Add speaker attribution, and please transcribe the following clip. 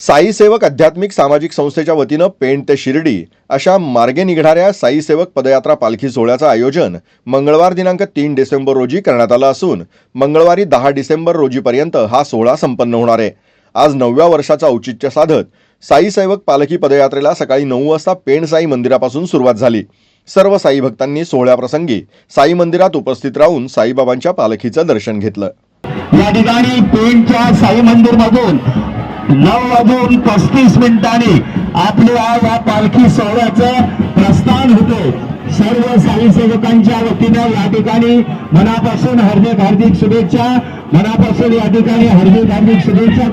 Speaker 1: साई सेवक आध्यात्मिक सामाजिक संस्थेच्या वतीनं पेण ते शिर्डी अशा मार्गे निघणाऱ्या साई सेवक पदयात्रा पालखी सोहळ्याचं आयोजन मंगळवार दिनांक 3 डिसेंबर रोजी करण्यात आलं असून मंगळवारी 10 डिसेंबर रोजीपर्यंत हा सोहळा संपन्न होणार आहे। आज 9व्या वर्षाचं औचित्य साधत साई सेवक पालखी पदयात्रेला सकाळी 9 वाजता पेण साई मंदिरापासून सुरुवात झाली। सर्व साई भक्तांनी सोहळ्याप्रसंगी साई मंदिरात उपस्थित राहून साईबाबांच्या पालखीचं दर्शन घेतलं।
Speaker 2: या ठिकाणी पेणच्या साई मंदिर मधून 9:35 आपल्या या पालखी सोहळ्याचं प्रस्थान होते। सर्व साई सेवकांच्या वतीने या ठिकाणी मनापासून हार्दिक शुभेच्छा, मनापासून या ठिकाणी हार्दिक शुभेच्छा।